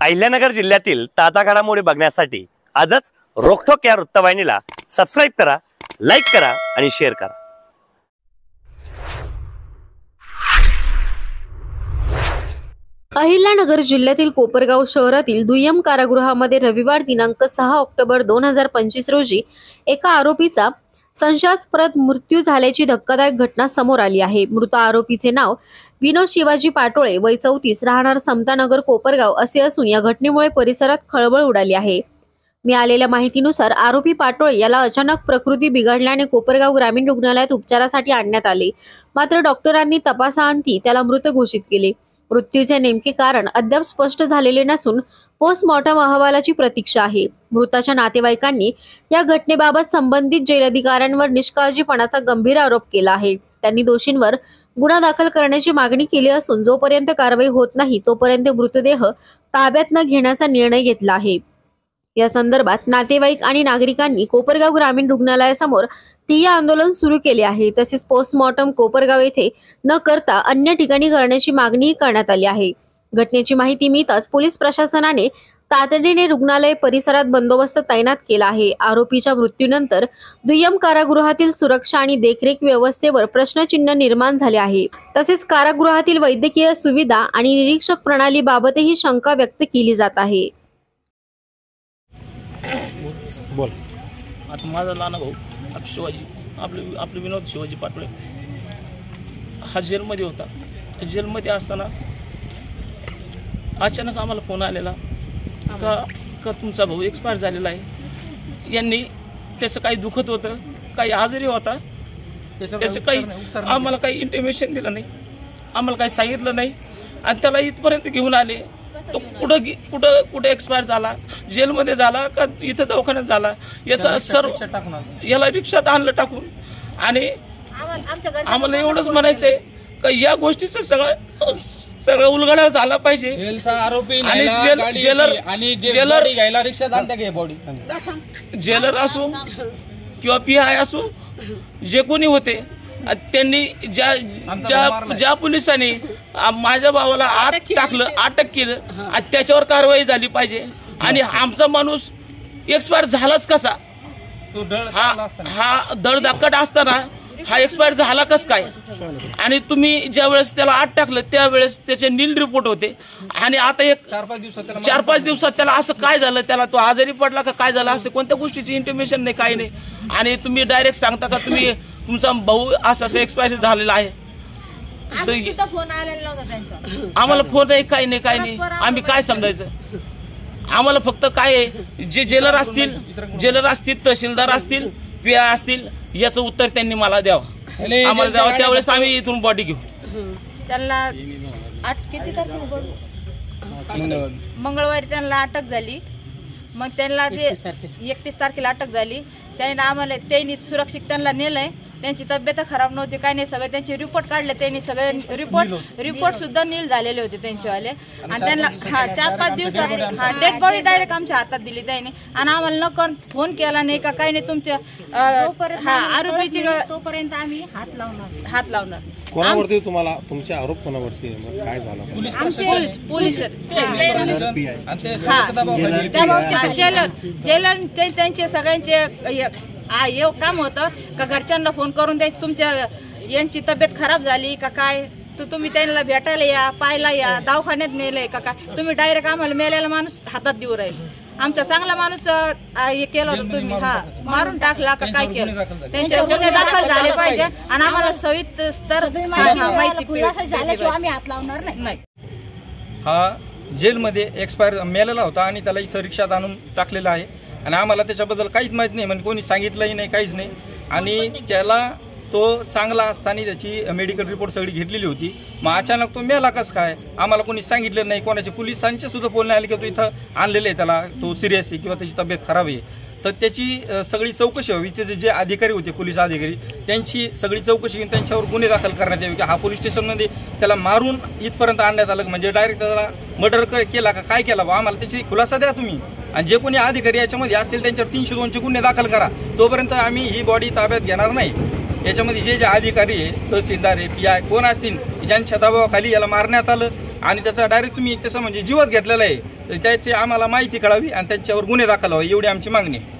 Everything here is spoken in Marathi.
अहिल्यानगर जिल्ह्यातील ताजा घडामोडी बघण्यासाठी आजच रोखोक या वृत्तवाहिनीला सबस्क्राइब करा, लाईक करा आणि शेअर करा। अहिल्यानगर जिल्ह्यातील कोपरगाव शहरातील दुय्यम कारागृहामध्ये रविवार दिनांक 6 ऑक्टोबर 2025 रोजी एका आरोपीचा संशयास्पद मृत्यू झाल्याची धक्कादायक घटना समोर आली आहे। मृत आरोपीचे नाव विनोद शिवाजी पाटोळे, वय 34, राहणार समतानगर कोपरगाव असे असून या घटनेमुळे परिसरात खळबळ उडाली आहे। मिळालेल्या माहितीनुसार आरोपी पाटोळे याला अचानक प्रकृती बिघडल्याने कोपरगाव ग्रामीण रुग्णालयात उपचारासाठी आणण्यात आले, मात्र डॉक्टरांनी तपासाअंती त्याला मृत घोषित केले। मृत्यूचे नेमके कारण अद्याप स्पष्ट झालेले नसून पोस्टमॉर्टम अहवालाची प्रतीक्षा आहे। मृताच्या नातेवाईकांनी या घटनेबाबत संबंधित जेल अधिकाऱ्यांवर निष्काळजीपणाचा गंभीर आरोप केला आहे। त्यांनी दोषींवर गुन्हा दाखल करण्याची मागणी केली असून जोपर्यंत कारवाई होत नाही तोपर्यंत मृतदेह ताब्यात न घेण्याचा निर्णय घेतला आहे। या संदर्भात नातेवाईक आणि नागरिकांनी कोपरगाव ग्रामीण रुग्णालयासमोर ठिय्या आंदोलन सुरू केले आहे। तसेच पोस्टमॉर्टम कोपरगाव येथे न करता अन्य ठिकाणी करण्याची मागणीही करण्यात आली आहे। घटनेची माहिती मिळताच पोलीस प्रशासनाने तातडीने रुग्णालय परिसरात बंदोबस्त तैनात केला आहे। आरोपीच्या मृत्यूनंतर दुय्यम कारागृहातील सुरक्षा आणि देखरेख व्यवस्थेवर प्रश्नचिन्ह निर्माण झाले आहे। तसेच कारागृहातील वैद्यकीय सुविधा आणि निरीक्षक प्रणालीबाबतही शंका व्यक्त केली जात आहे। बोल। आता माझा लहान भाऊ शिवाजी आपले विनोद शिवाजी पाटोळे हा जेलमध्ये होता। जेलमध्ये असताना अचानक आम्हाला फोन आलेला का तुमचा भाऊ एक्सपायर झालेला आहे। यांनी त्याचं काही दुखत होतं, काही आजारी होता, त्याचं काही आम्हाला काही इंटिमेशन दिलं नाही, आम्हाला काही सांगितलं नाही आणि त्याला इथपर्यंत घेऊन आले। तो कुठं एक्सपायर झाला, जेलमध्ये झाला का इथं दवाखान्यात झाला, याचा सर्व याला रिक्षात आणलं टाकून। आणि आम्हाला एवढंच म्हणायचंय का या गोष्टीचं सगळं उलगडा झाला पाहिजे। जेलचा आरोपी जेलर असो किंवा पीआय असो, जे कोणी होते त्यांनी ज्या पोलिसांनी माझ्या भावाला अटक केलं त्याच्यावर कारवाई झाली पाहिजे। आणि आमचा माणूस एक्सपायर झालाच कसा, हा धडधाकट असताना हा एक्सपायर झाला कस काय? आणि तुम्ही ज्या वेळेस त्याला आत टाकलं त्यावेळेस त्याचे नील रिपोर्ट होते आणि आता एक 4-5 दिवसात त्याला असं काय झालं, त्याला तो आजारी पडला का काय झालं, असं कोणत्या गोष्टीची इंटिमेशन नाही, काही नाही। आणि तुम्ही डायरेक्ट सांगता का तुम्ही तुमचा भाऊ असं एक्सपायर झालेला आहे। आम्हाला फोन नाही, काही नाही, आम्ही काय समजायचं? आम्हाला फक्त काय आहे, जे जेलर असतील, तहसीलदार असतील, पीआय असतील, याचं उत्तर त्यांनी मला द्यावं, आम्हाला द्यावं, त्यावेळेस आम्ही इथून बॉडी घेऊ। त्यांना किती तारखेला मंगळवारी त्यांना अटक झाली, मग त्यांना 31 तारखेला अटक झाली। त्यांनी सुरक्षित त्यांना नेलंय, त्यांची तब्येत खराब नव्हती, काही नाही, सगळे त्यांचे रिपोर्ट काढले, त्यांनी सगळे रिपोर्ट सुद्धा नील झालेले होते त्यांचेवाले। आणि त्यांना 4-5 दिवसात डेड बॉडी डायरेक्ट आमच्या हातात दिली त्यांनी आणि आम्हाला न फोन केला नाही का काही नाही। तुमच्या आरोपीची तोपर्यंत आम्ही हात लावणार। कोणावरती तुम्हाला तुमचे आरोप कोणावरती काय झालं? पोलीस जेलर त्यांचे सगळ्यांचे काम होतं का घरच्यांना फोन करून द्यायचं, तुमच्या यांची तब्येत खराब झाली का काय, तुम्ही त्यांना भेटायला या, पाहायला या, दवाखान्यात नेलंय का काय, तुम्ही डायरेक्ट आम्हाला मेलेला माणूस हातात देऊ राहील। आमचा चांगला माणूस हे केलं होतं, तुम्ही मारून टाकला का काय केलं, त्यांचे गुन्हे दाखल झाले पाहिजे आणि आम्हाला सविस्तर माहिती आम्ही हात लावणार नाही। हा जेलमध्ये एक्सपायर मेलेला होता आणि त्याला इथं रिक्षात आणून टाकलेला आहे आणि आम्हाला त्याच्याबद्दल काहीच माहित नाही, म्हणजे कोणी सांगितलंही नाही, काहीच नाही। आणि त्याला तो चांगला असताना त्याची मेडिकल रिपोर्ट सगळी घेतलेली होती, मग अचानक तो मेला कस काय आम्हाला कोणी सांगितलं नाही। कोणाचे पोलिसांचे सुद्धा बोलणे आले की तो इथं आणलेलं आहे, त्याला तो सिरियस आहे किंवा त्याची तब्येत खराब आहे, तर त्याची सगळी चौकशी व्हावी। त्याचे जे अधिकारी होते, पोलीस अधिकारी, त्यांची सगळी चौकशी घेऊन त्यांच्यावर गुन्हे दाखल करण्यात यावे की हा पोलीस स्टेशनमध्ये त्याला मारून इथपर्यंत आणण्यात आलं, म्हणजे डायरेक्ट त्याला मर्डर केला का काय केला, आम्हाला त्याची खुलासा द्या तुम्ही। आणि जे कोणी अधिकारी याच्यामध्ये असतील त्यांच्यावर 302 चे गुन्हे दाखल करा, तोपर्यंत आम्ही ही बॉडी ताब्यात घेणार नाही। याच्यामध्ये जे अधिकारी आहे, तहसीलदार आहे, पीआय कोण असतील ज्यांच्या दबावाखाली याला मारण्यात आलं आणि त्याचा डायरेक्ट तुम्ही तसं म्हणजे जीवच घेतलेला आहे, तर त्याची आम्हाला माहिती कळावी आणि त्यांच्यावर गुन्हे दाखल व्हावे एवढी आमची मागणी आहे.